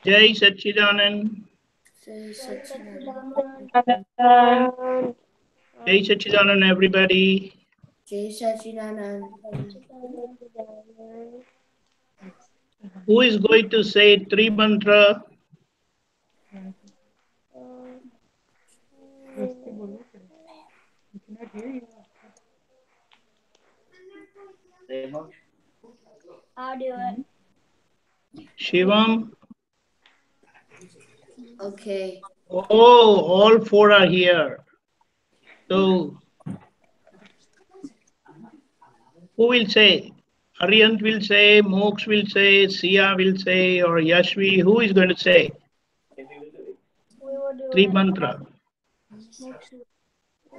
Jai Satchidanand. Jai Satchidanand. Jai Satchidanand, everybody. Jai Satchidanand. Who is going to say three mantra? I'll do it. Shivam. Okay. Oh, all four are here. So, who will say? Aryant will say, Mox will say, Sia will say, or Yashvi. Who is going to say? We will do Three it. mantra.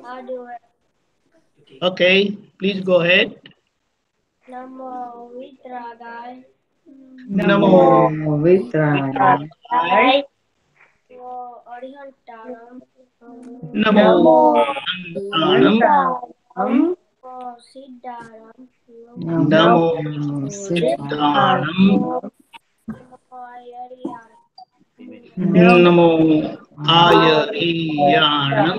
I'll do it. Okay, please go ahead. Namo Vitragai. Namo Vitraya. Namo Arihantaram. Namo Anantam. Namo Siddharam. Namo Siddham. Siddhanam. Namo Ayariyaram. Namo Ayariyanam.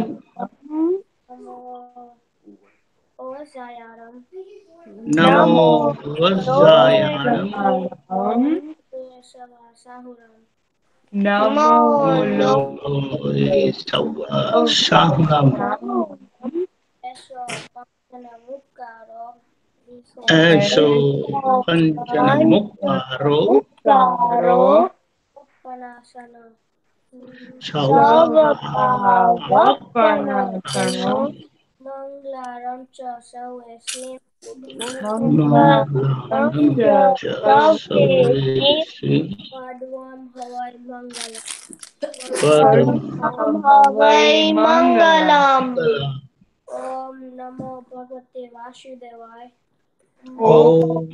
Namo Ovasayaram. Namo Vajayanam. Sahuram. Namo Namo Sahuram. Eso Panchana Mukaro. Eso Panchana Mukaro. Panasana. Manglaram cha Savesim. Padvam Havai Mangala. Mangalam. Om Namo Bhagavate Vasudevaya. Om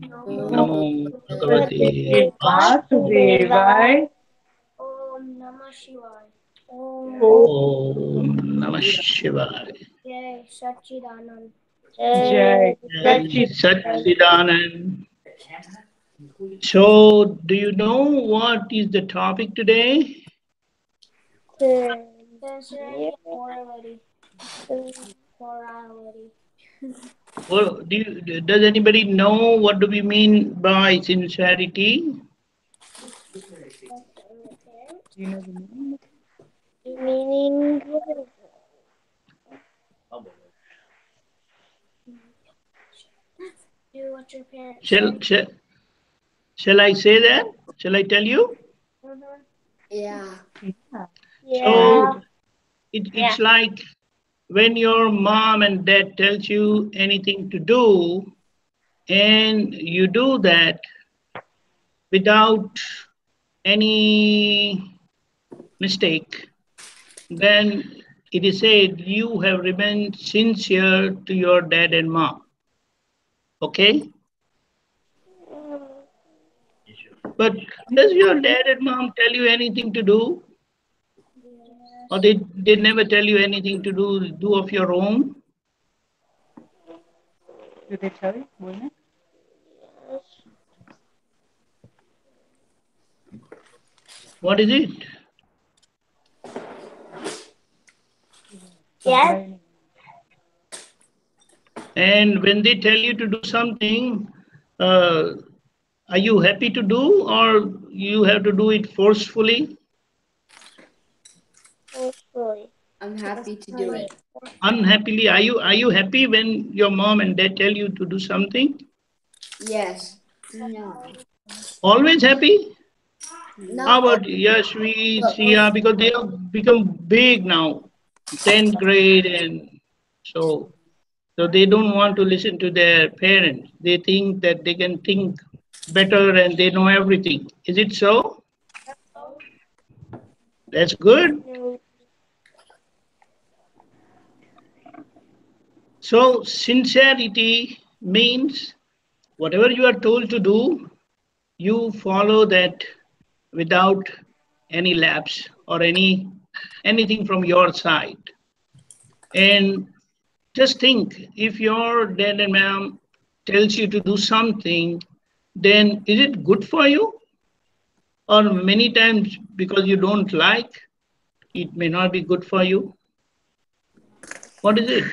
Namo Bhagavate Vasudevaya. Om Namah Shivaya. Om Namah Shivaya. Jai Satchidanand. Jai Satchidanand. So, do you know what is the topic today? Sincerity and morality. Well, does anybody know what do we mean by sincerity? Meaning. Do what your parents say. Shall I say that? Shall I tell you? Yeah. So it's like when your mom and dad tells you anything to do and you do that without any mistake, then it is said you have remained sincere to your dad and mom. Okay? But does your dad and mom tell you anything to do? Or they never tell you anything to do of your own? What is it? Yes. And when they tell you to do something, are you happy to do, or you have to do it forcefully? I'm happy to do it. Unhappily, are you happy when your mom and dad tell you to do something? Yes. No. Always happy? How Not about always, Yashvi, but Sia, because they have become big now, 10th grade, and so they don't want to listen to their parents. They think that they can think better and they know everything. Is it so? That's good. So sincerity means whatever you are told to do, you follow that without any lapse or anything from your side. And just think, if your dad and mom tells you to do something, then is it good for you? or many times because you don't like, it may not be good for you? What is it?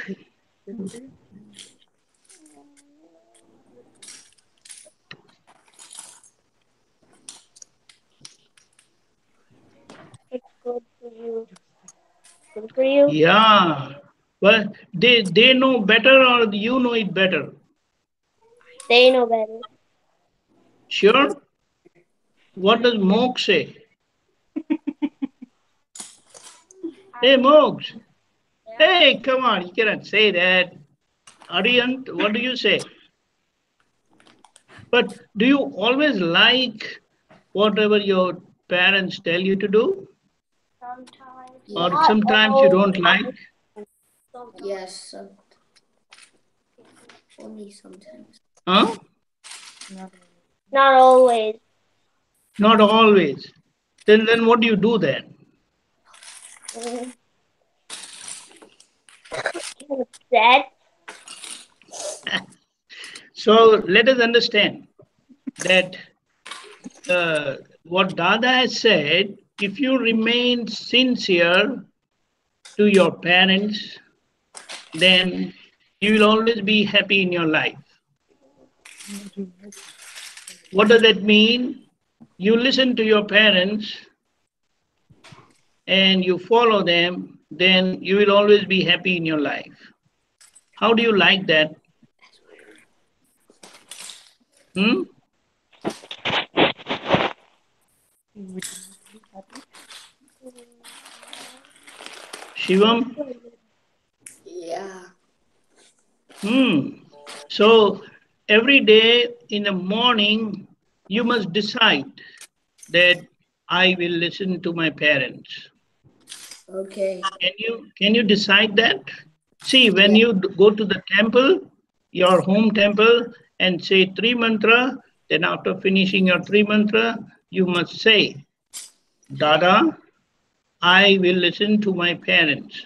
It's good for you. Good for you. Yeah. Well, they know better or you know it better? They know better. Sure? What does Mok say? Hey, Moks. Hey, come on, you cannot say that. Arihant, what do you say? But do you always like whatever your parents tell you to do? Sometimes. Or Yeah. Not sometimes you don't always. like? Yes. Only sometimes. Huh? Not always. Not always. Then what do you do then? Mm. Upset. So let us understand that what Dada has said, if you remain sincere to your parents, then you will always be happy in your life. What does that mean? You listen to your parents and you follow them, then you will always be happy in your life. How do you like that? Hmm? Shivam? Yeah. So every day in the morning, you must decide that I will listen to my parents. Okay. Can you decide that? See, when Yeah. you go to the temple, your home temple, and say three mantra, then after finishing your three mantra, you must say, Dada, I will listen to my parents.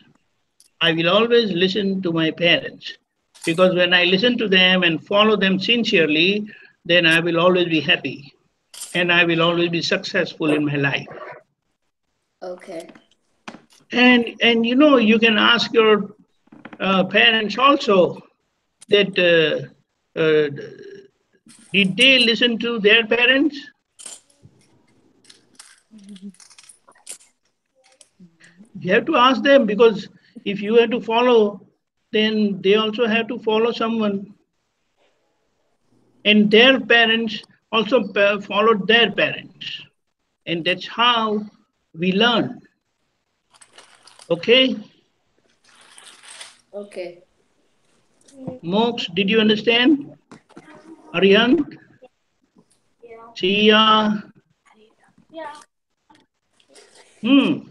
I will always listen to my parents. Because when I listen to them and follow them sincerely, then I will always be happy and I will always be successful in my life. Okay. And you know, you can ask your parents also that did they listen to their parents? You have to ask them because if you have to follow, then they also have to follow someone. And their parents also followed their parents. And that's how we learn. Okay? Okay. Mox, did you understand? Aryan? Sia? Hmm.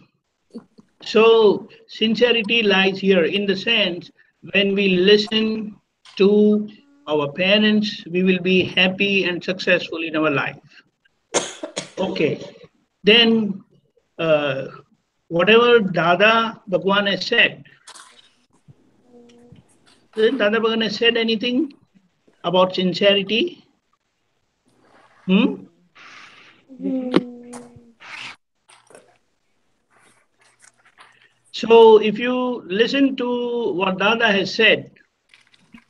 So sincerity lies here in the sense when we listen to our parents, we will be happy and successful in our life. Okay. Then uh, whatever Dada Bhagwan has said, did Dada Bhagwan has said anything about sincerity? Hmm? So if you listen to what Dada has said,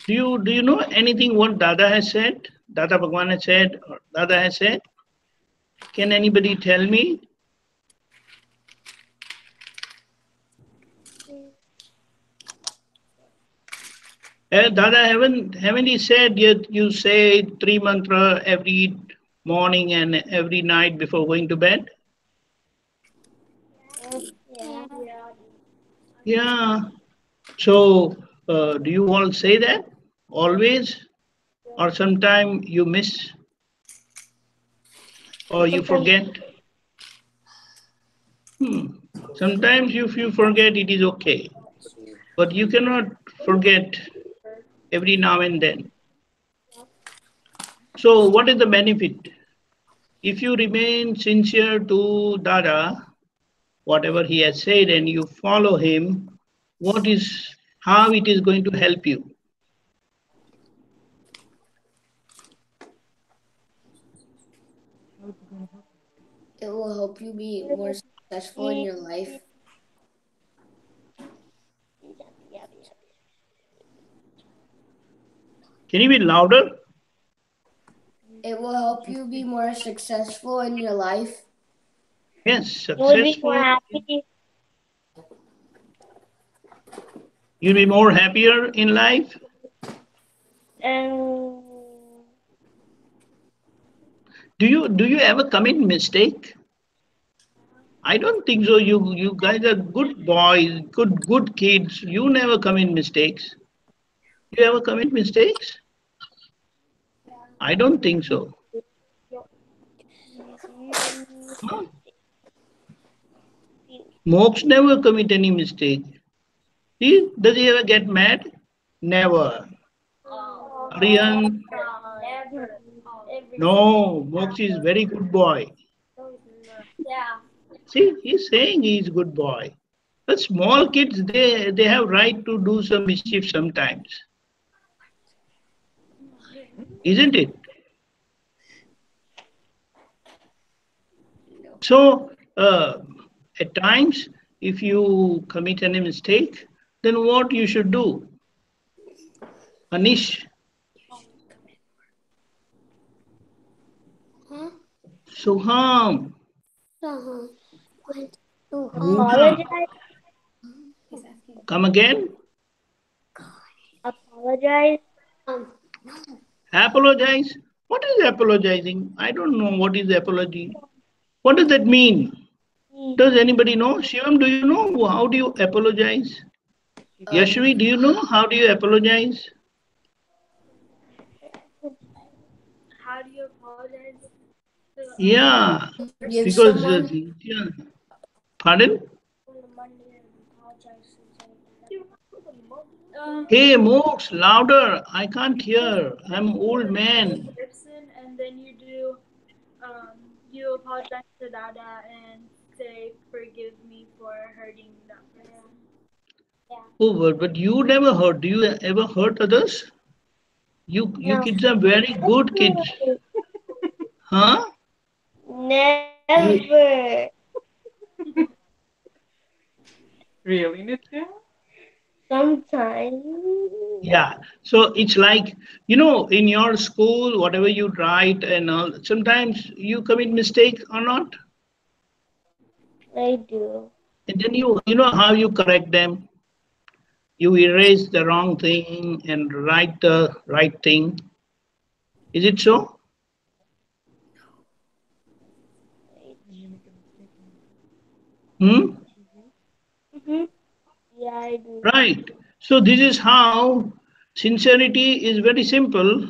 do you know anything what Dada has said? Dada Bhagwan has said or Dada has said? Can anybody tell me? Dada, haven't you said yet you say three mantra every morning and every night before going to bed? Yeah. Yeah. So do you all say that always, or sometime you miss or you Sometimes. forget? Hmm. Sometimes if you forget, it is okay, but you cannot forget every now and then. So what is the benefit? If you remain sincere to Dada, whatever he has said, and you follow him, how it is going to help you? It will help you be more successful in your life. Can you be louder? It will help you be more successful in your life. Yes, You would be more successful. happy. You'll be more happier in life. And Do you ever commit mistake? I don't think so. You guys are good boys, good kids. You never commit mistakes. You ever commit mistakes? I don't think so. Huh? Mox never commit any mistake. See, does he ever get mad? Never. Aryan, no. Mox is very good boy. See, he's saying he's good boy. But small kids, they have right to do some mischief sometimes, isn't it? So at times, if you commit any mistake, then what you should do? Anish, Huh? Suham, Ruja, apologize. come again? Apologize. Apologize. What is apologizing? I don't know what is apology. What does that mean? Does anybody know? Shivam, do you know how do you apologize? Yashvi, do you know how do you apologize? How do you apologize to Yeah, You forgive because someone. yeah. Pardon? Hey, Mooks, louder. I can't hear. I'm old man. person, and then you apologize to Dada and say forgive me for hurting that person. Oh, but you never hurt. Do you ever hurt others? You No. kids are very good kids. Huh? You Never. Really, Nitya? Sometimes yeah. So it's like, in your school, whatever you write and all, sometimes you commit mistake or not. I do. And then you know how you correct them. You erase the wrong thing and write the right thing. Is it so? Hmm? Mm-hmm. Yeah, I do. Right. So this is how sincerity is very simple.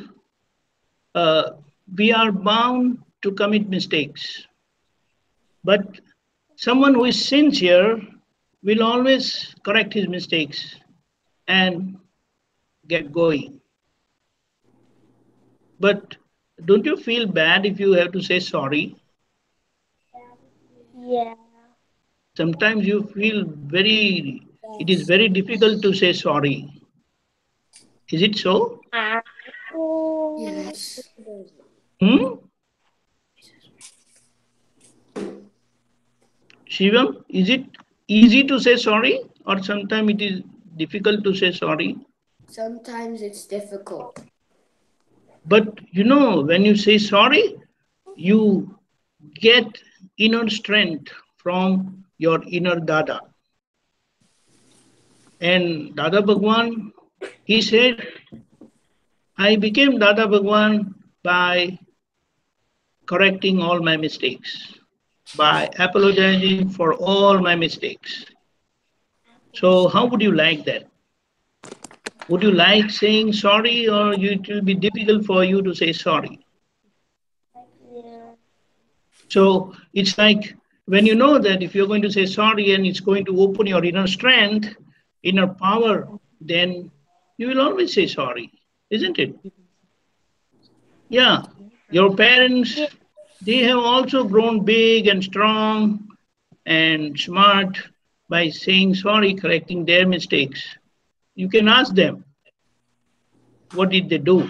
Uh, we are bound to commit mistakes, but someone who is sincere will always correct his mistakes and get going. But don't you feel bad if you have to say sorry? Yeah. Sometimes you feel it is very difficult to say sorry. Is it so? Ah. Yes. Hmm? Shivam, is it easy to say sorry or sometimes it is difficult to say sorry? Sometimes it's difficult. But when you say sorry, you get inner strength from your inner Dada. And Dada Bhagwan, he said, I became Dada Bhagwan by correcting all my mistakes, by apologizing for all my mistakes. So, how would you like that? Would you like saying sorry, or it will be difficult for you to say sorry? Yeah. So it's like when you know that if you're going to say sorry and it's going to open your inner strength, inner power, then you will always say sorry, isn't it? Yeah. Your parents, Yeah. they have also grown big and strong and smart by saying sorry, correcting their mistakes. You can ask them, what did they do?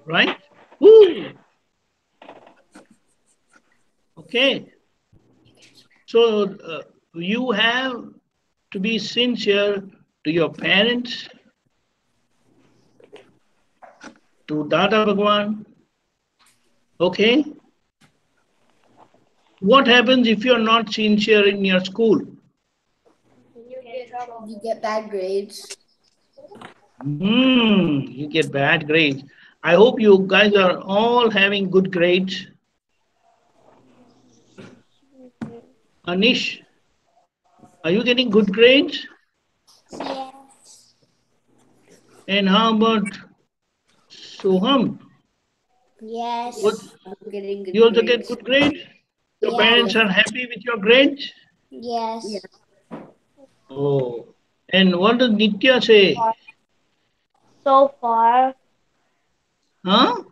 Right? Woo! Okay. So you have to be sincere to your parents, to Dada Bhagwan. Okay. What happens if you're not sincere in your school? You get bad grades. You get bad grades. I hope you guys are all having good grades. Anish, are you getting good grades? Yes. And how about Soham? What, Yes. I'm getting good you also get grades. good grades? Your parents Yes. are happy with your grades? Yes. Yeah. Oh. And what does Nitya say? So far. Huh?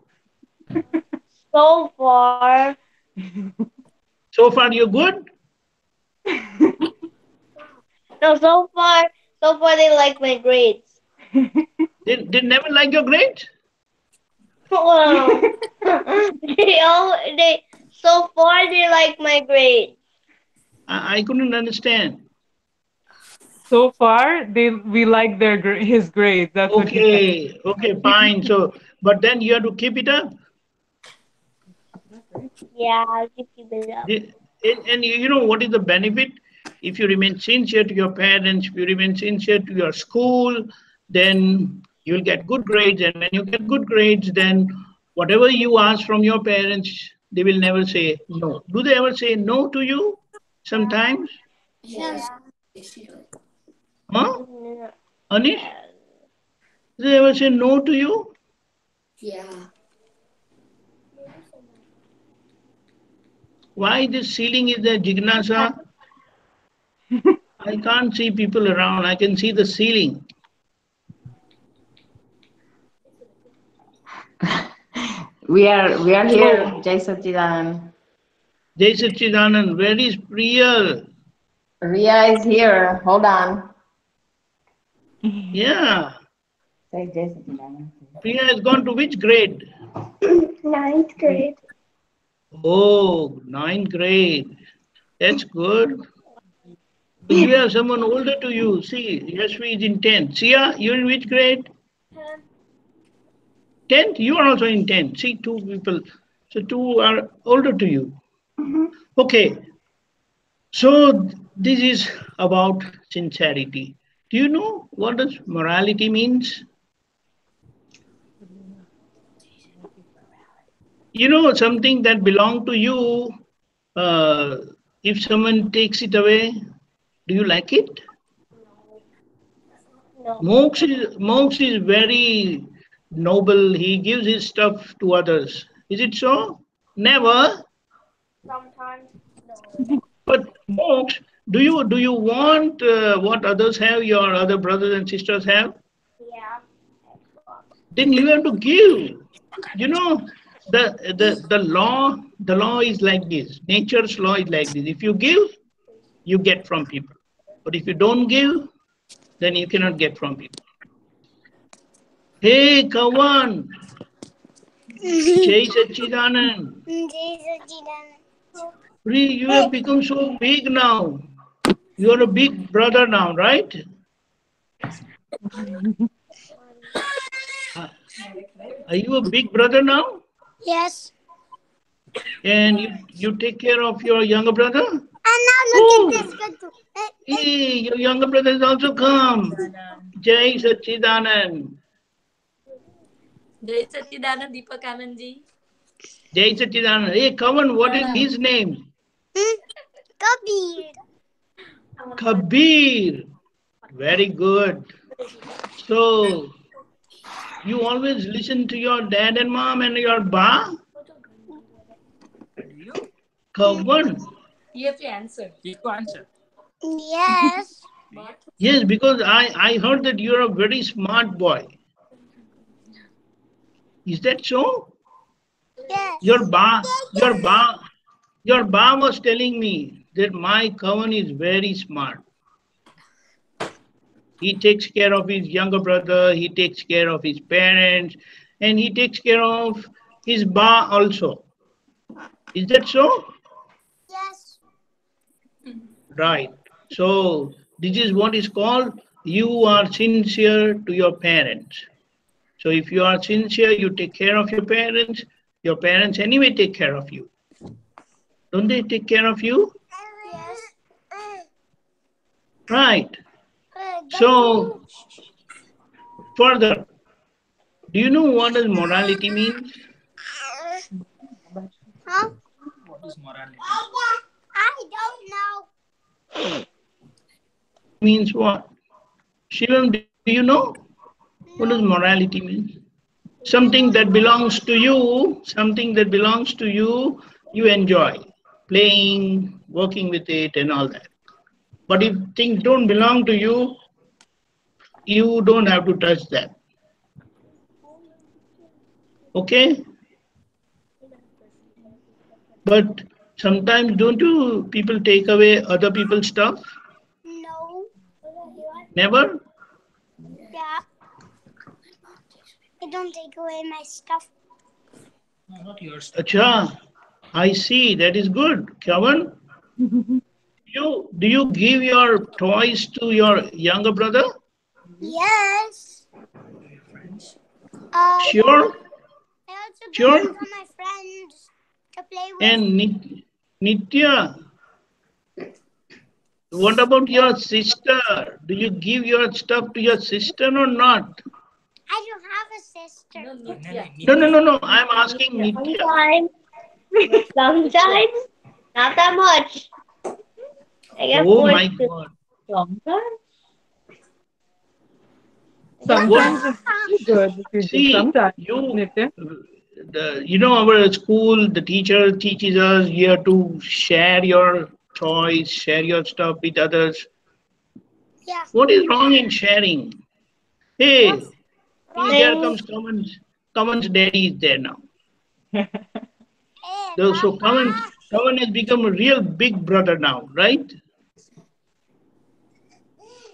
So far. So far you're good? No, so far they like my grades. They never like your grades? Wow. they so far they like my grades. I couldn't understand. So far, we like his grades. That's what he said. Okay, okay, fine. So, but then you have to keep it up. Yeah, I'll keep it up. And you know what is the benefit? If you remain sincere to your parents, if you remain sincere to your school, then you'll get good grades. And when you get good grades, then whatever you ask from your parents, they will never say no. Do they ever say no to you? Sometimes? Yes. Yeah. Yes, you do. Huh? Mm, Anish? Do they ever say no to you? Yeah. Why this ceiling is there, Jignasa? I can't see people around. I can see the ceiling. We are here, So, Jai Sachidan. Jai Sachidanand, where is Priya? Ria is here. Hold on. Yeah, Say Jai Sachidan. Priya has gone to which grade? ninth grade. Oh, ninth grade. That's good. So you have someone older to you. See, Yashvi is in 10th. Sia, you're in which grade? 10th? You are also in 10th. See, two people. So two are older to you. Okay, so this is about sincerity. Do you know what does morality means? You know, something that belong to you, uh, if someone takes it away, do you like it? No. Mox is very noble. He gives his stuff to others. Is it so? Never. Sometimes. But Mox, do you want what others have, your other brothers and sisters have? Yeah. Then you have to give. You know, the law is like this. Nature's law is like this. If you give, you get from people. But if you don't give, then you cannot get from people. Hey, Kawan, Jai Sachidanand. You have become so big now. You are a big brother now, right? Uh, Are you a big brother now? Yes. And you take care of your younger brother? And now look at Oh, this. hey, your younger brother has also come. Jai Sachidanand. Jai Sachidanand Deepakanandji. Jai Sachidanand. Hey, Kawan, what is his name? Kabir. Kabir. Very good. So, you always listen to your dad and mom and your ba? Kawan. You have to answer. You have to answer. Yes. Yes, because I heard that you're a very smart boy. Is that so? Yes. Your ba, your ba, your ba was telling me that my Kawan is very smart. He takes care of his younger brother, he takes care of his parents, and he takes care of his ba also. Is that so? Right. So this is what is called you are sincere to your parents. So if you are sincere, you take care of your parents. Your parents anyway take care of you. Don't they take care of you? Yes. Right. So further, do you know what does morality means? Huh? What is morality? I don't know. Means what? Shivam, do you know? What does No. morality mean? Something that belongs to you, something that belongs to you, you enjoy playing, working with it, and all that. But if things don't belong to you, you don't have to touch that. Okay? But sometimes don't you people take away other people's stuff? No. Never? Yeah. I don't take away my stuff. No, not your stuff. Acha, I see. That is good. Kavan, do you give your toys to your younger brother? Yes. Your friends. Sure? I also give Sure? them to my friends to play with. And Nitya, what about your sister? Do you give your stuff to your sister or not? I don't have a sister. No, No, Nitya. no, no, no. I'm asking Nitya. Sometimes. Sometimes. Not that much. I get Oh forced my to. God. Sometimes. I get What? Sometimes it's good if you give. See, Sometimes, you, Nitya. our school, the teacher teaches us here to share your toys, share your stuff with others. Yeah. What is wrong in sharing? Hey, see, there things. comes Kaman's daddy is there now. Hey, So Papa. Kaman has become a real big brother now, right?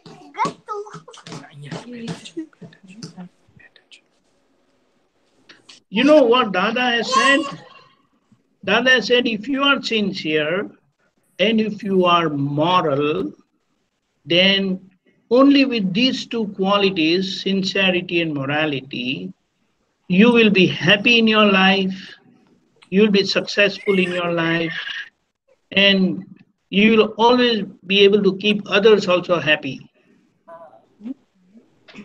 Good too. Yeah, pay attention. Pay attention. Pay attention. You know what Dada has said? Dada has said if you are sincere and if you are moral, then only with these two qualities, sincerity and morality, you will be happy in your life, you'll be successful in your life, and you will always be able to keep others also happy.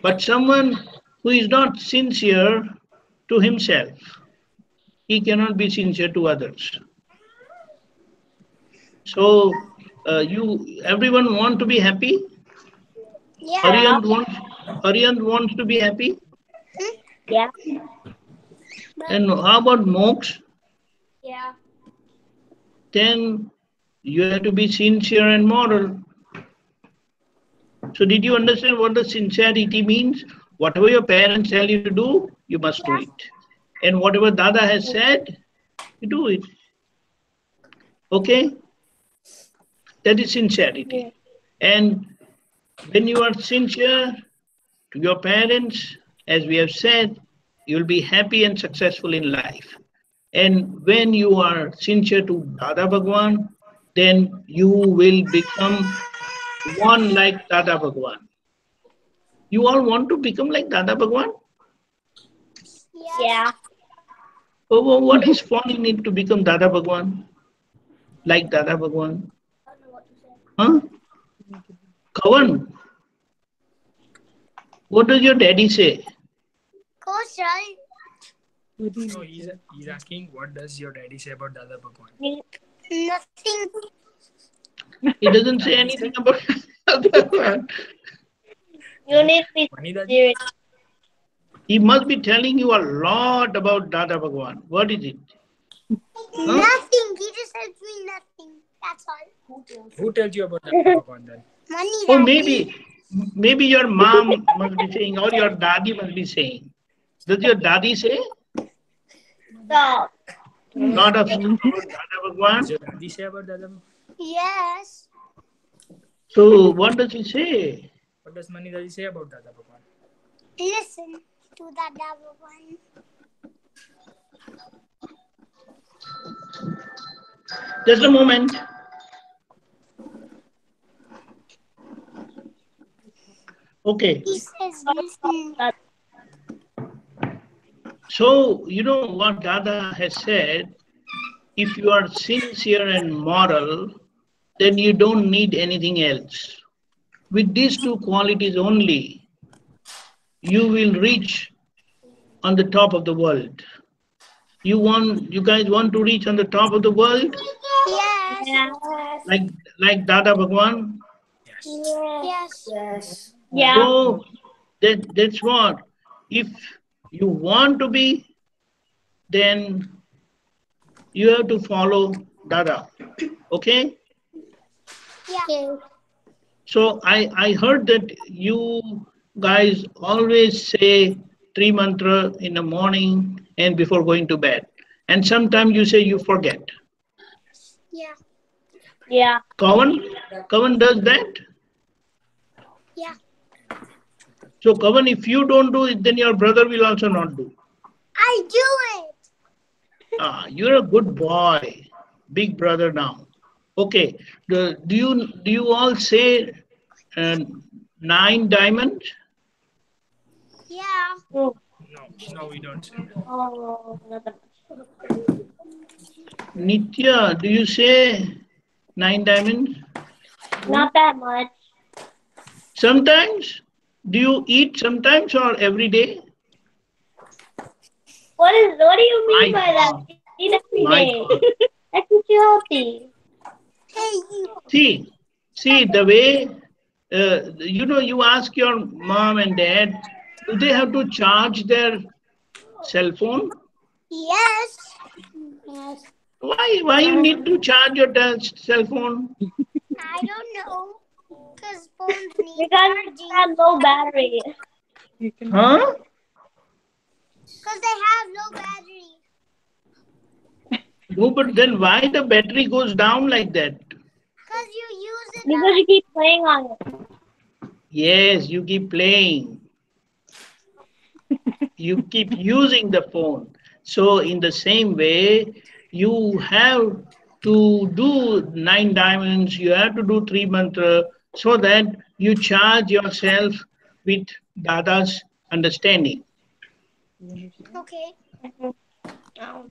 But someone who is not sincere to himself, he cannot be sincere to others. So, everyone want to be happy. Yeah. Aryan wants to be happy. Yeah. And how about Mox? Yeah. Then you have to be sincere and moral. So, did you understand what the sincerity means? Whatever your parents tell you to do, you must do it. And whatever Dada has said, you do it. Okay? That is sincerity. And when you are sincere to your parents, as we have said, you'll be happy and successful in life. And when you are sincere to Dada Bhagwan, then you will become one like Dada Bhagwan. You all want to become like Dada Bhagwan? Yes. Yeah. Oh, what is fun in it to become Dada Bhagwan? Like Dada Bhagwan? Huh? Kavan, what does your daddy say? Kaushal. No, he's asking what does your daddy say about Dada Bhagwan? Nothing. He doesn't say anything about Dada Bhagwan. You need to be Mani Daji? serious. He must be telling you a lot about Dada Bhagwan. What is it? Huh? Nothing. He just tells me nothing. That's all. Who tells you about Dada Bhagwan then? Money, Oh, Daddy. maybe your mom must be saying, or your daddy must be saying. Does your daddy say Stop. lot of stuff about Dada Does Bhagwan? your daddy say about Dada Bhagwan? Yes. So what does he say? What does Mani Daji say about Dada Bhagwan? Listen to that double one. Just a moment. Okay. He says listen. So, you know what Dada has said, if you are sincere and moral, then you don't need anything else. With these two qualities only, you will reach on the top of the world. You guys want to reach on the top of the world? Yes. Yeah. Like Dada Bhagwan? Yes. Yes. Yeah. So that's what. If you want to be, then you have to follow Dada. Okay? Yeah. Okay. So I heard that you guys always say three mantra in the morning and before going to bed. And sometimes you say you forget. Yeah. Yeah. Kavan does that. Yeah. So Kavan, if you don't do it, then your brother will also not do. I do it. Ah, you're a good boy, big brother now. Okay. Do you all say uh, 9 diamonds? Yeah. Oh, No, we don't say that. not that Nitya, do you say 9 diamonds? much. Not that much. Sometimes? Do you eat sometimes or every day? What do you mean My by that? God. Eat every My day. God. That keeps you healthy. Hey, you. See the way, you ask your mom and dad, do they have to charge their cell phone? Yes. Yes. Why you need to charge your cell phone? I don't know. Because phones need Because it charging. has low battery. Huh? Because they have low battery. No, but then why the battery goes down like that? Because you use it Because you keep playing on it. Yes, you keep playing. You keep using the phone. So in the same way, you have to do 9 diamonds, you have to do three mantra so that you charge yourself with Dada's understanding. Okay.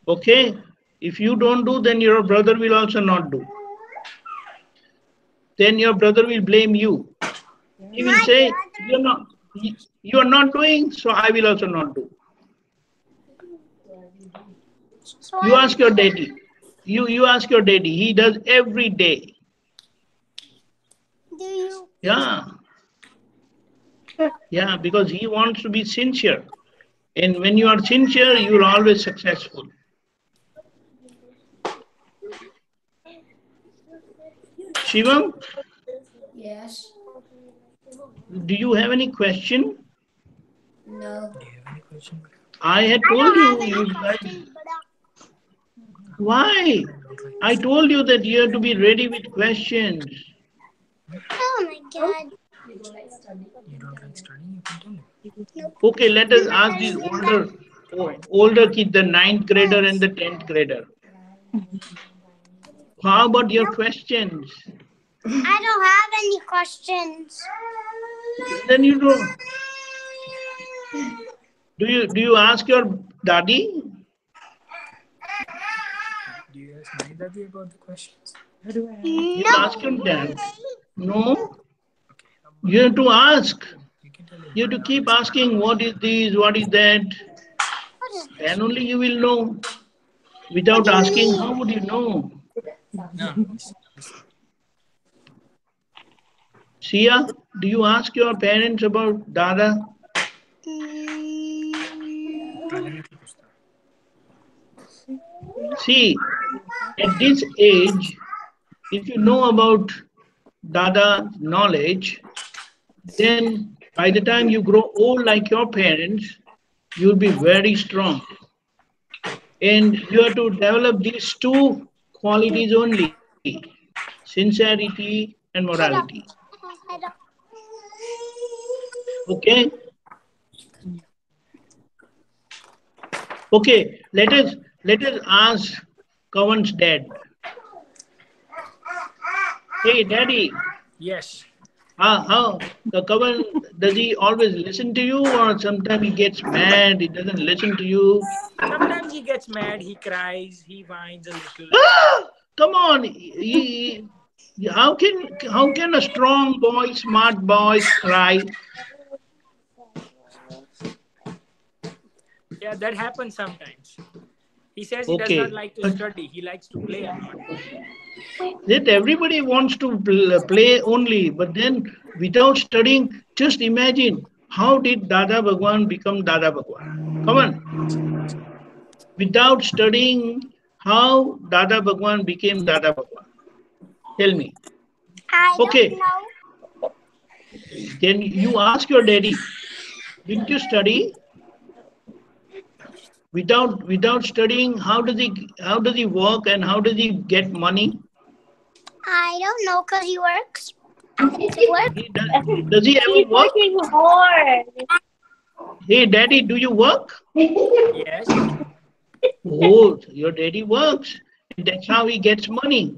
Okay? If you don't do, then your brother will also not do. Then your brother will blame you. He will say, you are not doing, so I will also not do. So You ask your daddy. You ask your daddy. He does every day. do you? Yeah. Yeah, because he wants to be sincere. And when you are sincere, you are always successful. Shivam, Yes. do you have any question? No. Do you have any question? I had I told don't have you, any you guys. questions, but Why? I told you that you have to be ready with questions. oh my god. You don't like studying? You can tell him. Nope. Okay, let us I'm not ask these telling him that. older kids, the ninth grader and the 10th grader. How about your questions? I don't have any questions. Then you don't. Do you ask your daddy? Do you ask my daddy about the questions? You ask your No. dad. No, Okay. you have to ask. You can tell him. You have to keep asking what is this, what is that. What is this? Then only you will know. What Without do you asking, mean? how would you know? No. Sia, do you ask your parents about Dada? See, at this age, if you know about Dada knowledge, then by the time you grow old like your parents, you'll be very strong. And you have to develop these two qualities only, sincerity and Head morality. up. Head up. Okay? Okay, let us ask Kavan's dad. Hey daddy, Yes. How the Kavan, does he always listen to you, or sometimes he gets mad, he doesn't listen to you? Sometimes he gets mad, he cries, he whines a little. Ah, come on, how can a strong boy, smart boy cry? Yeah, that happens sometimes. He says he does not Okay, like to but study, he likes to play a lot. that everybody wants to play only, but then without studying, just imagine how did Dada Bhagwan become Dada Bhagwan? Come on, without studying, how Dada Bhagwan became Dada Bhagwan? Tell me. I don't Okay, know. then you ask your daddy. Didn't you study? Without studying, how does he work and how does he get money? I don't know because he works. Does he work? Does he ever He's work? working hard. Hey, daddy, do you work? Yes. Oh, your daddy works, and that's how he gets money.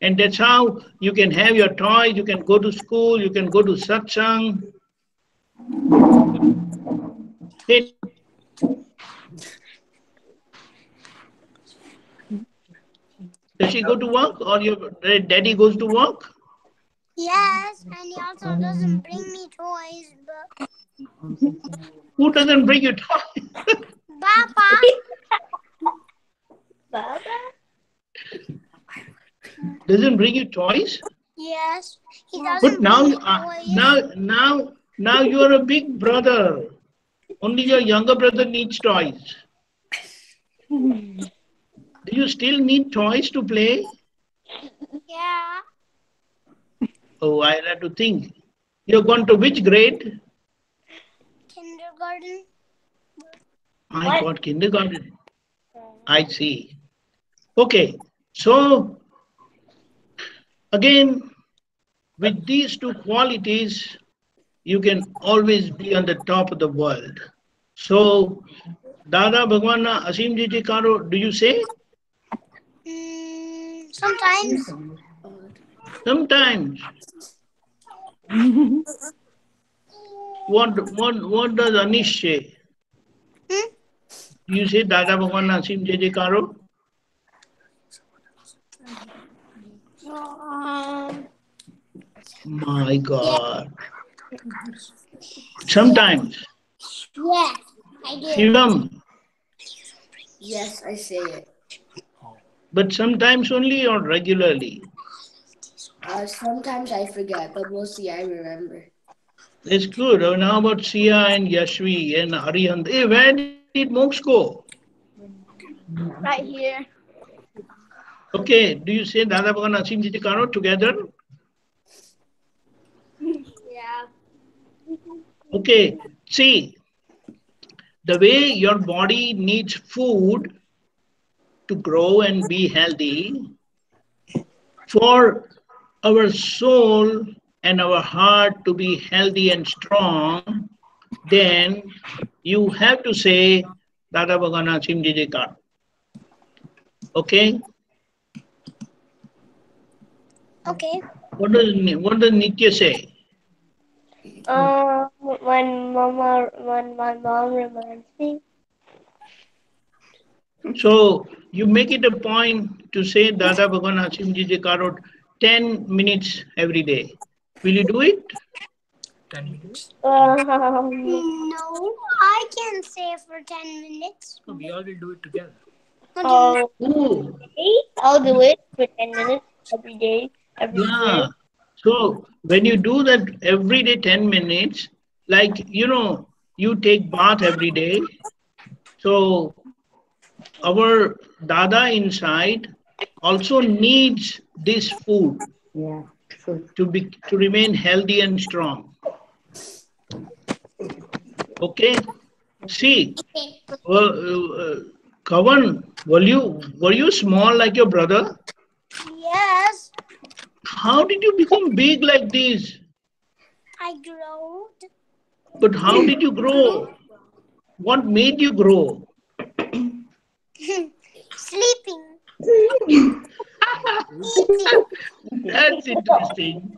And that's how you can have your toys, you can go to school, you can go to satsang. Hey, does she go to work or your daddy goes to work? Yes, and he also doesn't bring me toys, but Who doesn't bring you toys? Papa. Baba? Doesn't bring you toys? Yes, he But doesn't now, bring me toys. now you are a big brother. Only your younger brother needs toys. Do you still need toys to play? Yeah, Oh, I have to think. You're going to which grade? kindergarten. I got kindergarten. I see. Okay, so again, with these two qualities, you can always be on the top of the world. So, Dada Bhagwana Asim Ji Karo, do you say? Sometimes. Sometimes. What does Anish say? Hmm? Do you say Dada Bhagwana Asim Ji Karo? My Yeah. God. Sometimes. Yeah, I do. Shivam, Yes, I say it. but sometimes only or regularly? Sometimes I forget, but mostly I remember. It's good. And how about Sia and Yashvi and Arihant? Hey, where did Mox go? Right here. Okay, do you say Dada Bhagan Asim Jiti Karo together? Yeah. Okay, see, the way your body needs food to grow and be healthy, for our soul and our heart to be healthy and strong, then you have to say Dada Bhagan Asim Jiti Karo. Okay? Okay. What does Nitya say? When my mom reminds me. So you make it a point to say Dada Bhagan Asim Ji Karo 10 minutes every day. Will you do it? 10 minutes. No, I can say for 10 minutes. No, we all will do it together. Oh, Oh, I'll do it for 10 minutes every day, every yeah. day. So when you do that every day 10 minutes, like, you take bath every day. So our Dada inside also needs this food Yeah, food. to remain healthy and strong. Okay? See, Okay. Kavan, were you small like your brother? Yes, How did you become big like this? I grew. But how did you grow? What made you grow? Sleeping, eating. That's interesting.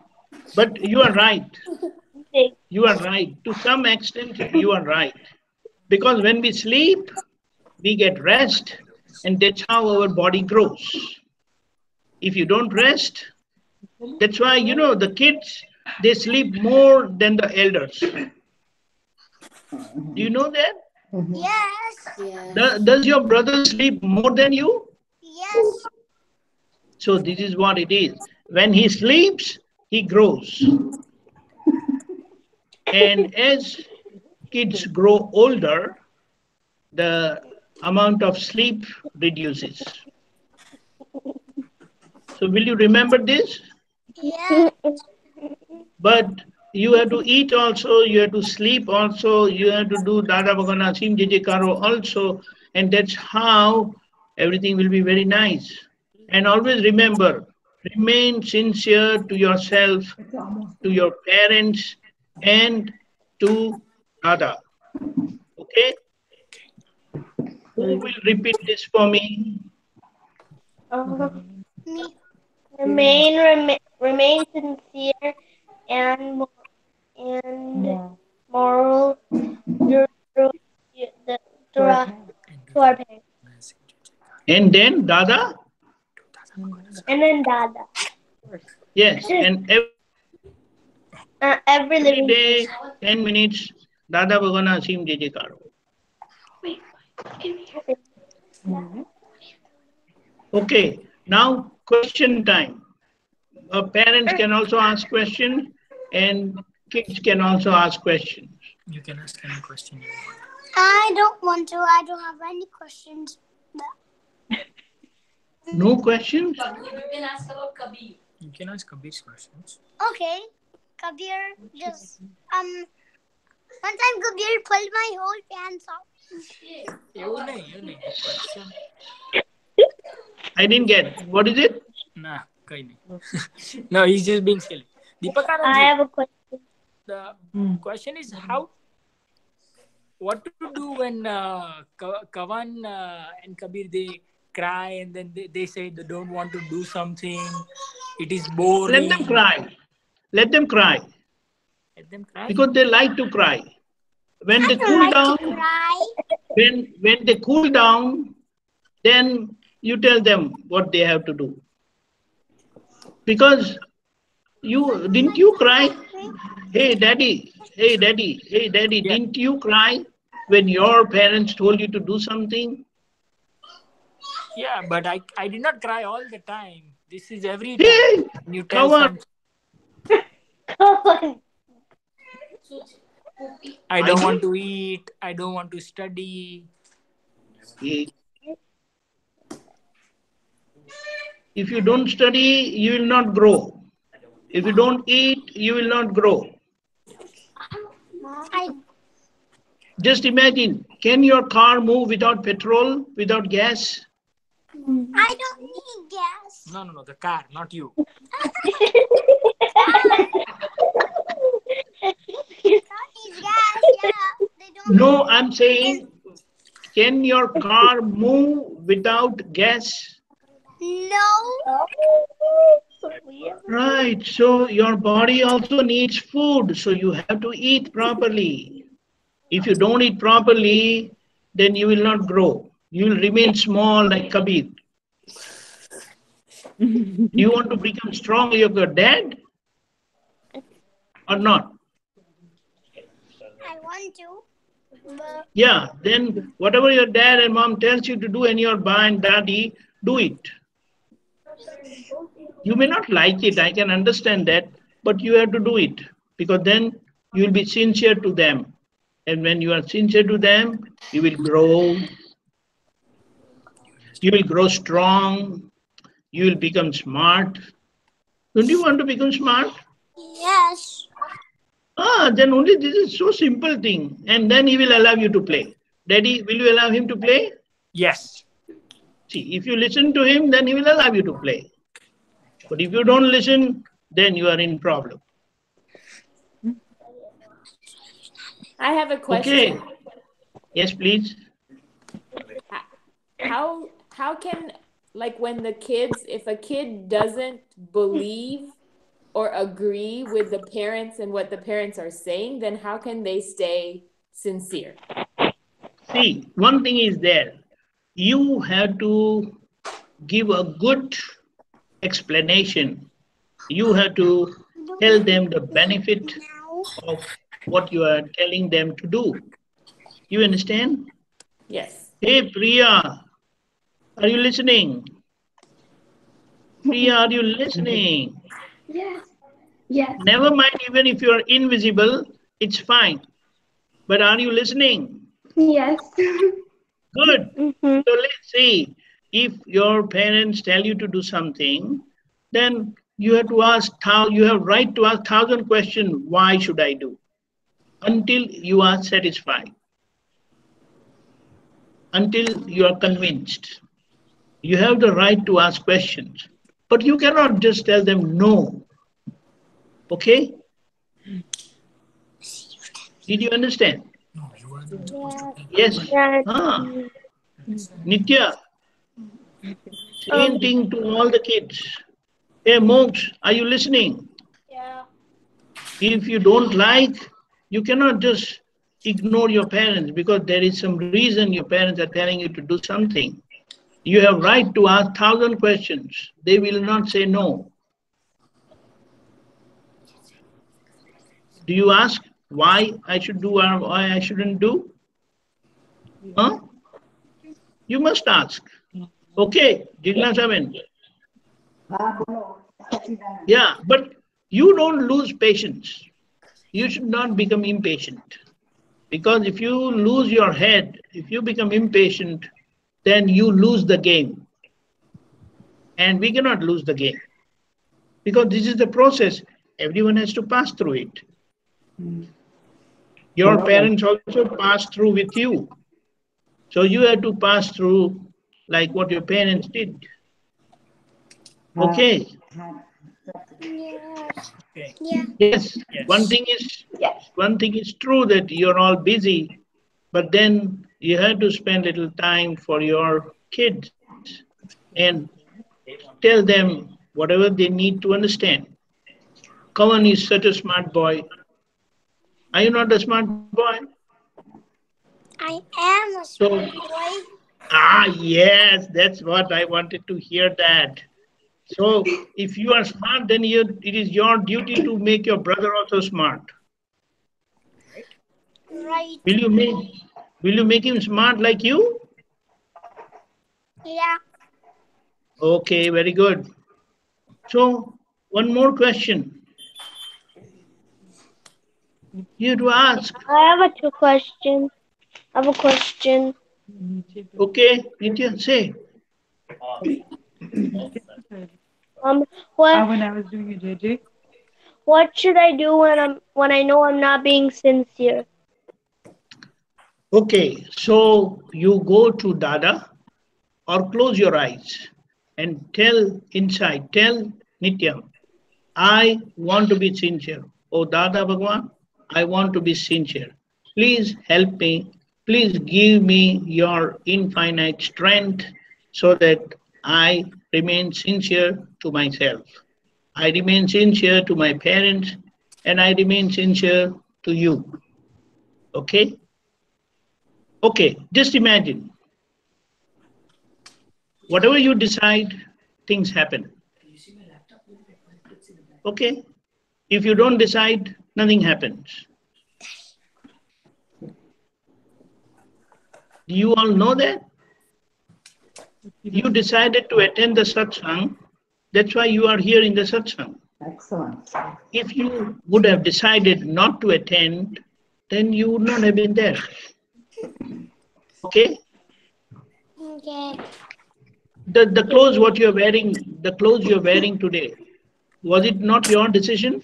But you are right. You are right. To some extent, you are right. Because when we sleep, we get rest, and that's how our body grows. If you don't rest, that's why, the kids, they sleep more than the elders. Do you know that? Yes. Yes. Does your brother sleep more than you? Yes. So this is what it is. When he sleeps, he grows. And as kids grow older, the amount of sleep reduces. So will you remember this? Yes. But you have to eat also, you have to sleep also, you have to do Dada Bhagana Sim Jeje Karo also, and that's how everything will be very nice. And always remember, remain sincere to yourself, to your parents, and to Dada. Okay? Who will repeat this for me? Me. Remain sincere and moral to, to, the, to our parents. And then Dada? And then Dada. Yes, and Every every living day, 10 minutes, Dada Bhagana Sim Jeje Karo. Okay, now question time. Parents can also ask questions, and kids can also ask questions. You can ask any question you want. I don't want to. I don't have any questions. No questions? You can ask Kabir's questions. Okay. Kabir just one time Kabir pulled my whole pants off. You nahi. Question. I didn't get. What is it? Nah, kahi nahi. No, he's just being silly. I Deepakanandji, have a question. the question is what to do when Kavan and Kabir, they cry and then they say they don't want to do something. It is Let boring. them cry. Let them cry. Let them cry. Because they like to cry. When they cool down, when they cool down, then you tell them what they have to do. Because didn't you cry? Hey daddy, hey daddy, hey daddy, Yeah. didn't you cry when your parents told you to do something? Yeah, but I did not cry all the time. This is every time. Hey, When you tell come on. I don't want to eat, I don't want to study. If you don't study, you will not grow. If you don't eat, you will not grow. Just imagine, can your car move without petrol, without gas? I don't need gas. No, the car, not you. No, I'm saying, can your car move without gas? No. Right, so your body also needs food, so you have to eat properly. If you don't eat properly, then you will not grow. You will remain small like Kabir. Do you want to become strong like your dad or not? I want to. But Yeah, then whatever your dad and mom tells you to do and your ba and daddy, do it. You may not like it, I can understand that, but you have to do it because then you will be sincere to them. And when you are sincere to them, you will grow. You will grow strong. You will become smart. Don't you want to become smart? yes. Then only this is so simple thing. And then he will allow you to play. Daddy, will you allow him to play? Yes. See, if you listen to him, then he will allow you to play. But if you don't listen, then you are in problem. I have a question. Okay. Yes, please. How can, like, when the kids, if a kid doesn't believe or agree with the parents and what the parents are saying, then how can they stay sincere? See, one thing is there. You have to give a good explanation. You have to tell them the benefit of what you are telling them to do. You understand? Yes. Hey, Priya, are you listening? Priya, are you listening? Yes. Yes. Never mind, even if you are invisible, it's fine. But are you listening? Yes. Good. Mm-hmm. So let's see. If your parents tell you to do something, then you have to ask, you have right to ask thousand questions. Why should I do? Until you are satisfied, until you are convinced. You have the right to ask questions, but you cannot just tell them no. Okay? Did you understand? Yes. Yes. Ah, Nitya, same Um. thing to all the kids. Hey, Moks, are you listening? Yeah. If you don't like, you cannot just ignore your parents because there is some reason your parents are telling you to do something. You have right to ask thousand questions. They will not say no. Do you ask why I should do or why I shouldn't do? Huh? You must ask. Okay, Jignasaben. Yeah, but you don't lose patience. You should not become impatient. Because if you lose your head, if you become impatient, then you lose the game. And we cannot lose the game. Because this is the process. Everyone has to pass through it. Your parents also pass through with you. So you have to pass through like what your parents did. Okay. Yes. Okay. Yeah. Yes. Yes. One thing is true that you're all busy, but then you have to spend little time for your kids and tell them whatever they need to understand. Kavan is such a smart boy. Are you not a smart boy? I am a So, smart boy. yes, that's what I wanted to hear that. So, if you are smart, then it is your duty to make your brother also smart. Right. Will you make will you make him smart like you? Yeah. Okay, very good. So, one more question. You have to ask. I have a two question. I have a question. Okay, Nitya, say. What When I was doing a JJ. what should I do when I know I'm not being sincere? Okay, so you go to Dada or close your eyes and tell inside, tell Nityam, I want to be sincere. Oh Dada Bhagwan, I want to be sincere. Please help me. Please give me your infinite strength so that I remain sincere to myself. I remain sincere to my parents and I remain sincere to you. Okay? Okay, just imagine whatever you decide, things happen. Okay? If you don't decide, nothing happens. Do you all know that? You decided to attend the satsang. That's why you are here in the satsang. Excellent. If you would have decided not to attend, then you would not have been there. Okay? Okay. The clothes what you're wearing, the clothes you're wearing today, was it not your decision?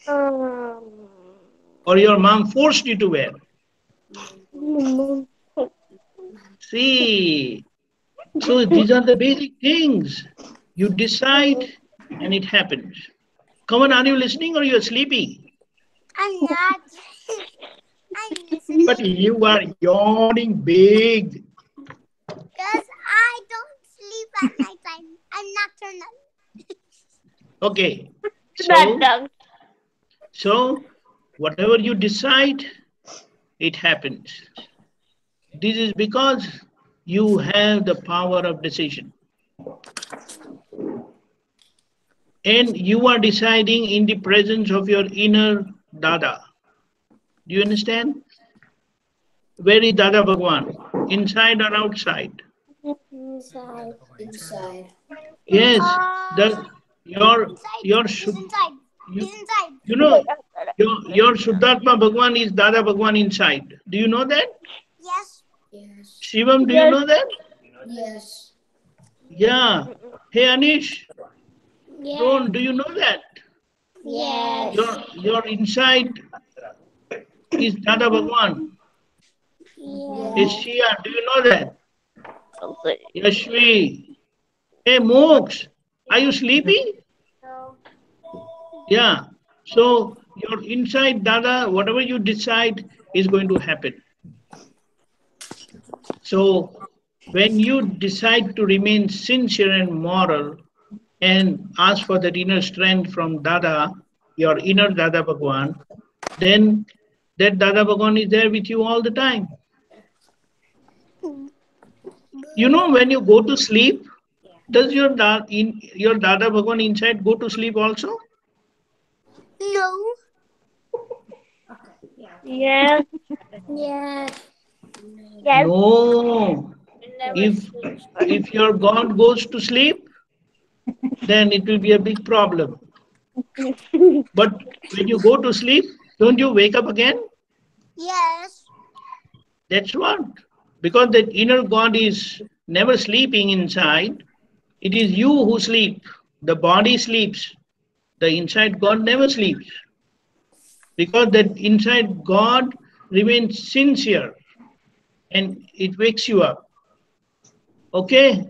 Um, Or your mom forced you to wear? mm, See, so these are the basic things. You decide and it happens. Come on, are you listening or you're sleepy? I'm not. I'm But listening you are yawning big. because I don't sleep at night time. I'm nocturnal. Okay. That So, tongue. so whatever you decide, it happens. This is because you have the power of decision. And you are deciding in the presence of your inner Dada. Do you understand? Where is Dada Bhagwan? Inside or outside? Inside. Inside. Yes, Uh, the your inside. your He's Shud- inside. you He's inside. you know your Shuddhatma Bhagwan is Dada Bhagwan inside. Do you know that? Yes. Yes. Shivam, do you Yes. know that? Yes. Yeah. Hey Anish, Yeah. don't do you know that? Yes. Your inside is Dada Bhagwan. Is Yes. Shia, do you know that? Okay. Yashvi. Hey Mox, are you sleepy? No. Yeah. So your inside Dada, whatever you decide is going to happen. So when you decide to remain sincere and moral and ask for that inner strength from Dada, your inner Dada Bhagwan, then that Dada Bhagwan is there with you all the time. You know, when you go to sleep, does your Dada Bhagwan inside go to sleep also? No. Yes. Yes. Yes. No. It never If sleeps. if your God goes to sleep, then it will be a big problem. But when you go to sleep, don't you wake up again? Yes. That's what. Because that inner God is never sleeping inside. It is you who sleep. The body sleeps. The inside God never sleeps. Because that inside God remains sincere and it wakes you up. Okay?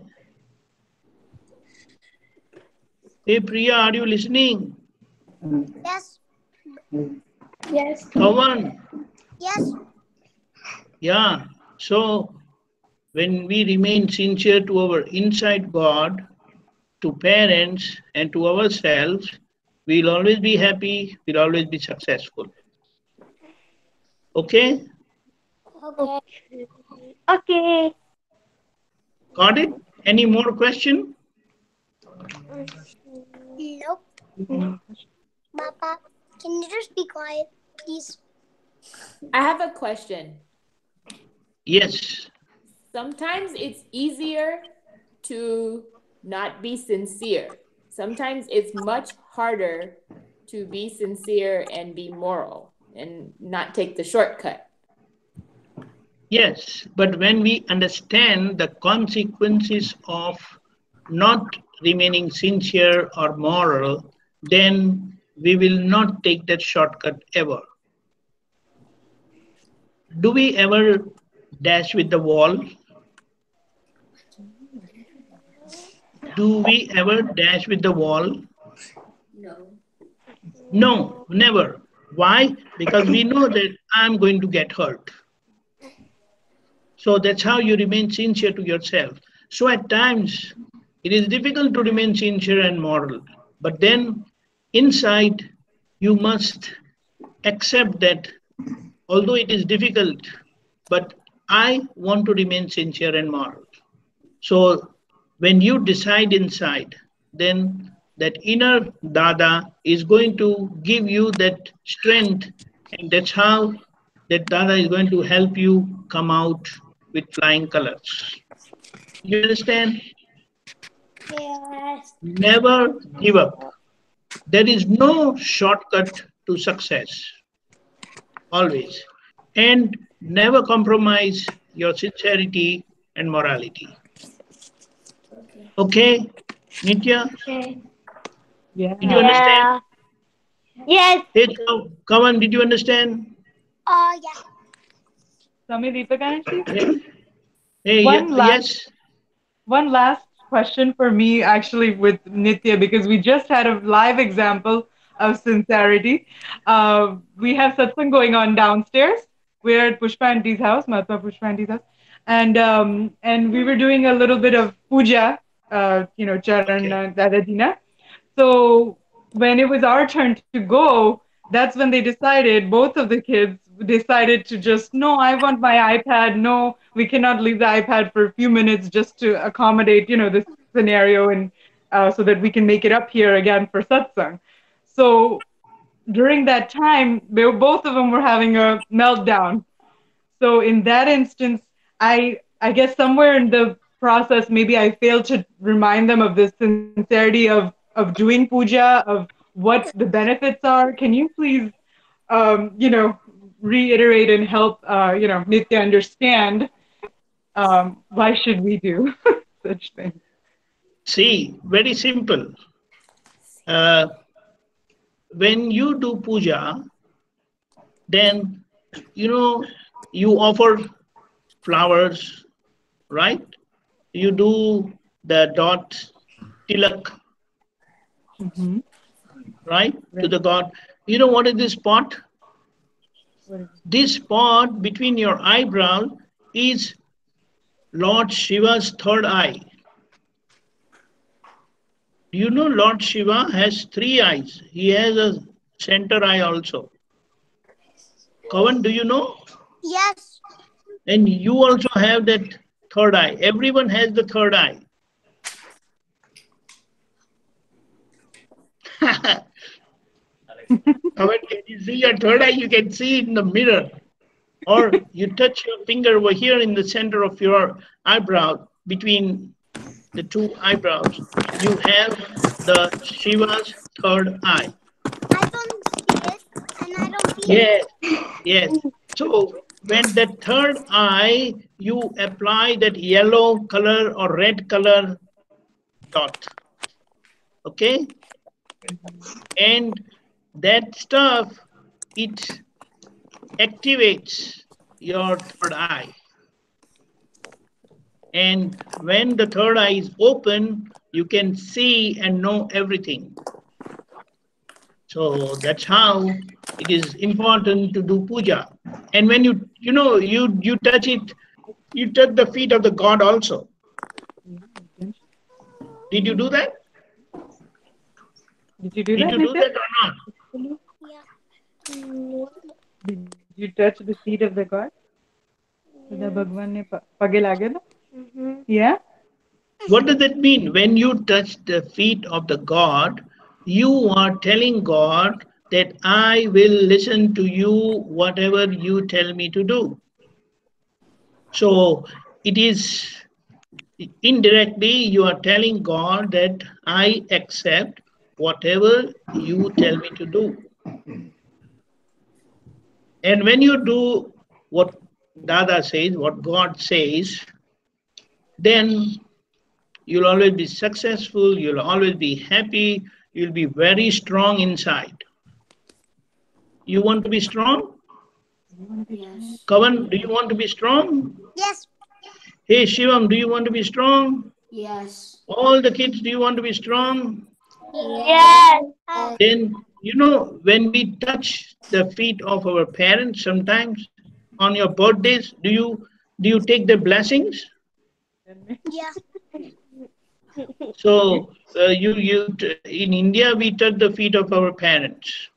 Hey Priya, are you listening? Yes. Yes. Kavan. Yes. Yeah. So when we remain sincere to our inside God, to parents, and to ourselves, we'll always be happy, we'll always be successful. Okay? Okay. Okay. Got it? Any more question? Nope. Papa, can you just be quiet, please? I have a question. Yes. Sometimes it's easier to not be sincere. Sometimes it's much harder to be sincere and be moral and not take the shortcut. Yes. But when we understand the consequences of not remaining sincere or moral, then we will not take that shortcut ever. Do we ever dash with the wall? Do we ever dash with the wall? No. No, never. Why? Because we know that I'm going to get hurt. So that's how you remain sincere to yourself. So at times, it is difficult to remain sincere and moral. But then inside, you must accept that although it is difficult, but I want to remain sincere and moral. So when you decide inside, then that inner Dada is going to give you that strength, and that's how that Dada is going to help you come out with flying colors. You understand? Yes. Never give up. There is no shortcut to success, always. And never compromise your sincerity and morality. Okay, Nitya, Okay. did you Yeah. understand? Yeah. Yes. Hey, Kavan, did you understand? Yeah. Swami Deepakanandji? Hey, hey, One last yes. One last question for me, actually, with Nitya, because we just had a live example of sincerity. We have satsang going on downstairs. We're at Pushpa Auntie's house, Mahatma Pushpa Auntie's house, and we were doing a little bit of puja, Charan Okay, Dadadina. So when it was our turn to go, that's when they decided, both of the kids decided to just, no, I want my iPad. No, we cannot leave the iPad for a few minutes just to accommodate, this scenario, and so that we can make it up here again for satsang. So during that time, both of them were having a meltdown. So in that instance, I guess somewhere in the process, maybe I failed to remind them of the sincerity of doing puja, of what the benefits are. Can you please, reiterate and help, Nitya understand why should we do such things? See, very simple. Uh, when you do puja, then you offer flowers, right? You do the dot tilak, Mm-hmm. right, to Right. the god. You know what is this spot? What is This spot between your eyebrow is Lord Shiva's third eye. Do you know Lord Shiva has three eyes? He has a center eye also. Kavan, do you know? Yes. And you also have that third eye. Everyone has the third eye. Kavan, can you see your third eye? You can see it in the mirror. Or you touch your finger over here in the center of your eyebrow, between the two eyebrows. You have the Shiva's third eye. I don't see it, and I don't feel it. Yes, yes. So when that third eye, you apply that yellow color or red color dot. Okay? And that stuff, it activates your third eye. And when the third eye is open, you can see and know everything. So that's how it is important to do puja. And when you touch it, you touch the feet of the god also. Did you do that? Did you do Did that, you do Nitya? that or not? Yeah. Did you touch the feet of the god? Sudha Bhagwan ne page lage na? Yeah? What does that mean? When you touch the feet of the god, you are telling God that I will listen to you whatever you tell me to do. So it is indirectly you are telling God that I accept whatever you tell me to do. And when you do what Dada says, what God says, then you'll always be successful, you'll always be happy, you'll be very strong inside. You want to be strong? Yes. Kavan, do you want to be strong? Yes. Hey Shivam, do you want to be strong? Yes. All the kids, do you want to be strong? Yes. Then, when we touch the feet of our parents sometimes on your birthdays, do you take their blessings? Yeah. So in India we touch the feet of our parents.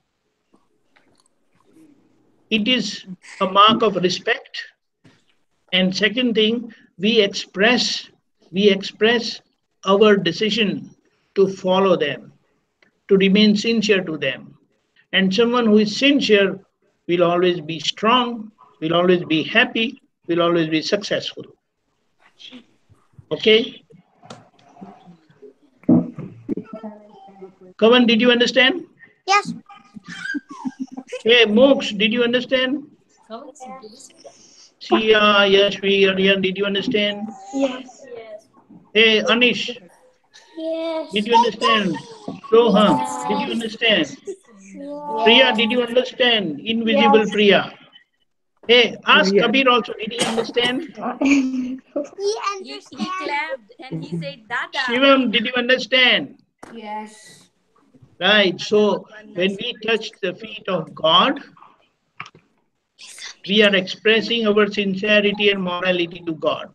It is a mark of respect. And second thing, we express our decision to follow them, to remain sincere to them. And someone who is sincere will always be strong, will always be happy, will always be successful. Okay? Kavan, did you understand? Yes. Hey, Mox, did you understand? Sia, Yashvi, Aryan, did you understand? Yes. Yes. Hey, Anish, did Yes. you understand? Soham, did you understand? Priya, did you understand? Invisible Yes. Priya. Hey, Oh, ask yes. Kabir also, did he understand? He He understands. clapped and he said Dada. Shivam, did you understand? Yes. Right, so when we touch the feet of God, we are expressing our sincerity and morality to God.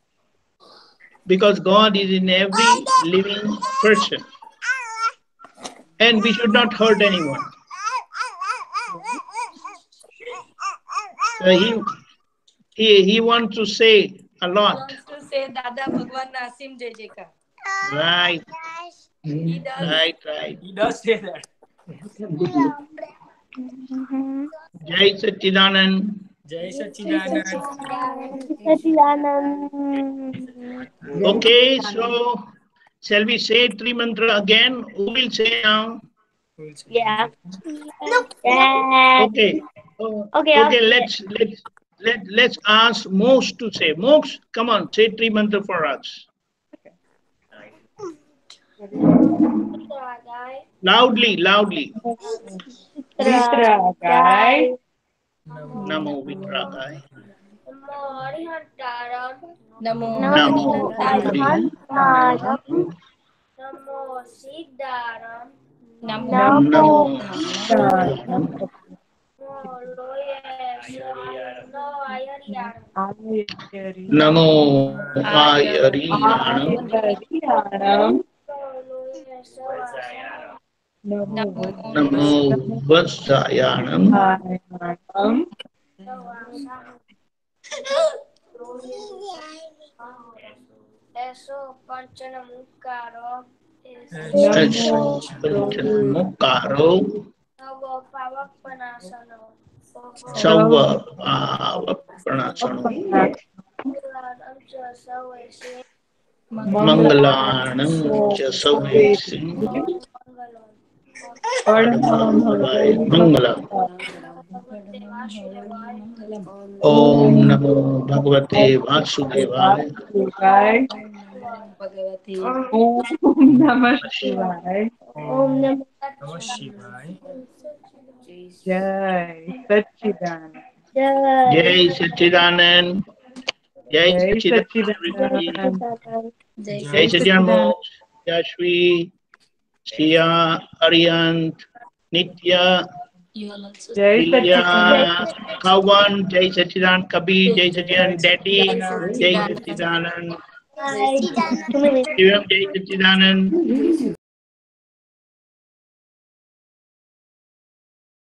Because God is in every living person. and we should not hurt anyone. So he wants to say a lot. Wants to say Dada Bhagwan Nasim Jai Jai. Right, He does. right. He does say that. Jai Satchidanand. Jai Sachidanand. Okay, so shall we say three mantra again? Who will say now? Yeah. No. Dad. Okay. Okay, I'll Okay, say let's ask Mox to say. Mox, come on, say three mantra for us. Loudly. Mitra, guy. Namo Vitragai. Namo Namo Hari. Namo Siddharam. Namo Siddharam. Namo Ayariyanam. Namo Vasayanam. Eso Panchanamukaro. Mukaro. Navo Pavakpanasano. Sauva Pranasano. Mangalanam Jasavesi. Mangala. Om Namo Bhagavate Vasudevaya. Om Namah Shivaya. Om Namah Namah Shivaya. Jai Satchidanand. Jai Satchidanand. Jai Jai Satchidanand, everybody. Satchidanand. Jai Satchidanand Mox, Yashvi, Sia, Aryant, Nitya, Jai Ilya, Satchidanand. Kawan, Jai Satchidanand, Kabir, Jai Satchidanand, Daddy, Jai Satchidanand, Bye. Shivam, Jai Satchidanand.